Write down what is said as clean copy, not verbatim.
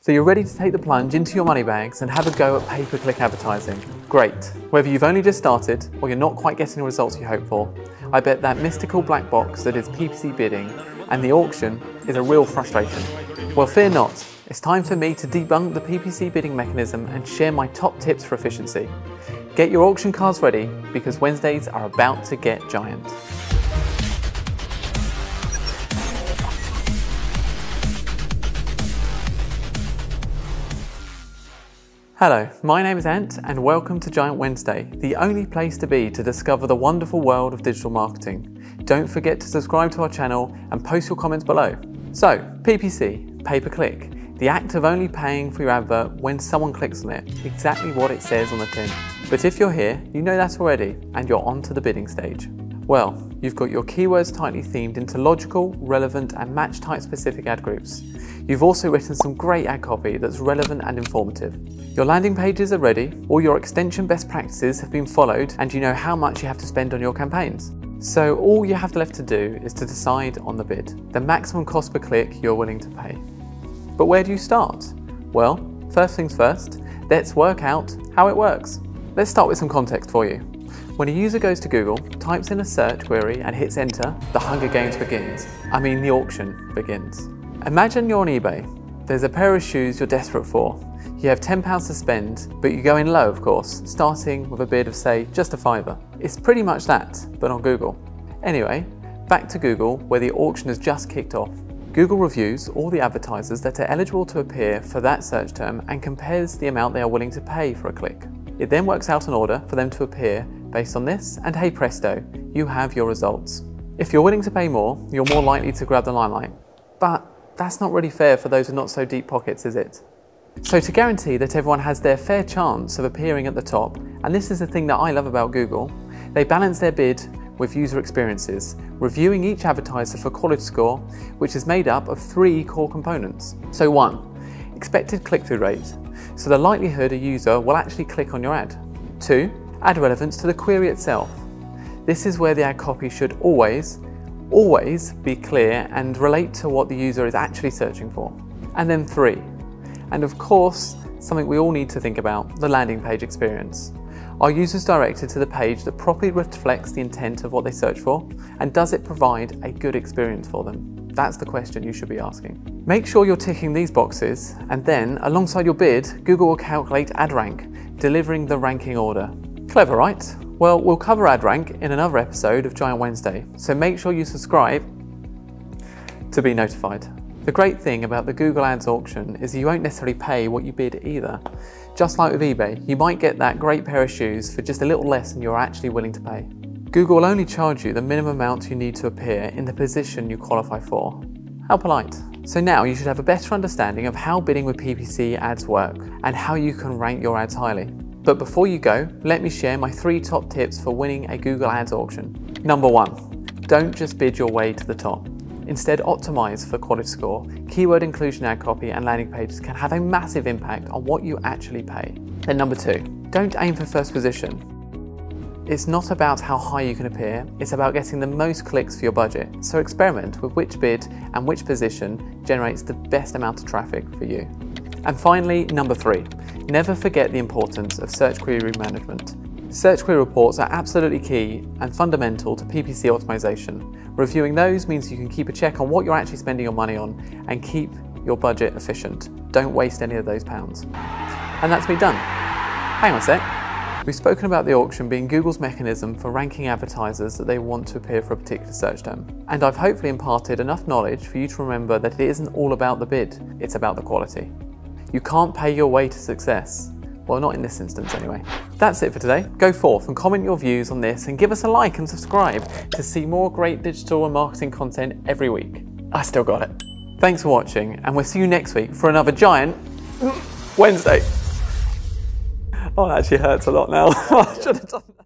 So you're ready to take the plunge into your money bags and have a go at pay-per-click advertising. Great. Whether you've only just started or you're not quite getting the results you hope for, I bet that mystical black box that is PPC bidding and the auction is a real frustration. Well, fear not. It's time for me to debunk the PPC bidding mechanism and share my top tips for efficiency. Get your auction cards ready because Wednesdays are about to get giant. Hello, my name is Ant and welcome to Giant Wednesday, the only place to be to discover the wonderful world of digital marketing. Don't forget to subscribe to our channel and post your comments below. So, PPC, pay-per-click, the act of only paying for your advert when someone clicks on it, exactly what it says on the tin. But if you're here, you know that already and you're on to the bidding stage. Well, you've got your keywords tightly themed into logical, relevant and match type specific ad groups. You've also written some great ad copy that's relevant and informative. Your landing pages are ready, all your extension best practices have been followed and you know how much you have to spend on your campaigns. So all you have left to do is to decide on the bid, the maximum cost per click you're willing to pay. But where do you start? Well, first things first, let's work out how it works. Let's start with some context for you. When a user goes to Google, types in a search query and hits enter, the Hunger Games begins. I mean the auction begins. Imagine you're on eBay. There's a pair of shoes you're desperate for. You have £10 to spend, but you go in low of course, starting with a bid of say just a £5. It's pretty much that, but on Google. Anyway, back to Google where the auction has just kicked off. Google reviews all the advertisers that are eligible to appear for that search term and compares the amount they are willing to pay for a click. It then works out an order for them to appear based on this, and hey presto, you have your results. If you're willing to pay more, you're more likely to grab the limelight. But that's not really fair for those with not so deep pockets, is it? So to guarantee that everyone has their fair chance of appearing at the top, and this is the thing that I love about Google, they balance their bid with user experiences, reviewing each advertiser for quality score, which is made up of 3 core components. So 1, expected click-through rate, so the likelihood a user will actually click on your ad. 2, ad relevance to the query itself. This is where the ad copy should always be clear and relate to what the user is actually searching for. And then 3, and of course, something we all need to think about, the landing page experience. Are users directed to the page that properly reflects the intent of what they search for? And does it provide a good experience for them? That's the question you should be asking. Make sure you're ticking these boxes, and then alongside your bid, Google will calculate AdRank, delivering the ranking order. Clever, right? Well, we'll cover AdRank in another episode of Giant Wednesday, so make sure you subscribe to be notified. The great thing about the Google Ads auction is you won't necessarily pay what you bid either. Just like with eBay, you might get that great pair of shoes for just a little less than you're actually willing to pay. Google will only charge you the minimum amount you need to appear in the position you qualify for. How polite. So now you should have a better understanding of how bidding with PPC ads work and how you can rank your ads highly. But before you go, let me share my 3 top tips for winning a Google Ads auction. Number 1, don't just bid your way to the top. Instead, optimize for quality score. Keyword inclusion ad copy and landing pages can have a massive impact on what you actually pay. Then number 2, don't aim for first position. It's not about how high you can appear, it's about getting the most clicks for your budget. So experiment with which bid and which position generates the best amount of traffic for you. And finally, number 3, never forget the importance of search query management. Search query reports are absolutely key and fundamental to PPC optimization. Reviewing those means you can keep a check on what you're actually spending your money on and keep your budget efficient. Don't waste any of those pounds. And that's me done. Hang on a sec. We've spoken about the auction being Google's mechanism for ranking advertisers that they want to appear for a particular search term. And I've hopefully imparted enough knowledge for you to remember that it isn't all about the bid, it's about the quality. You can't pay your way to success. Well, not in this instance anyway. That's it for today. Go forth and comment your views on this and give us a like and subscribe to see more great digital and marketing content every week. I still got it. Thanks for watching and we'll see you next week for another Giant Wednesday. Oh, that actually hurts a lot now. I should have done that.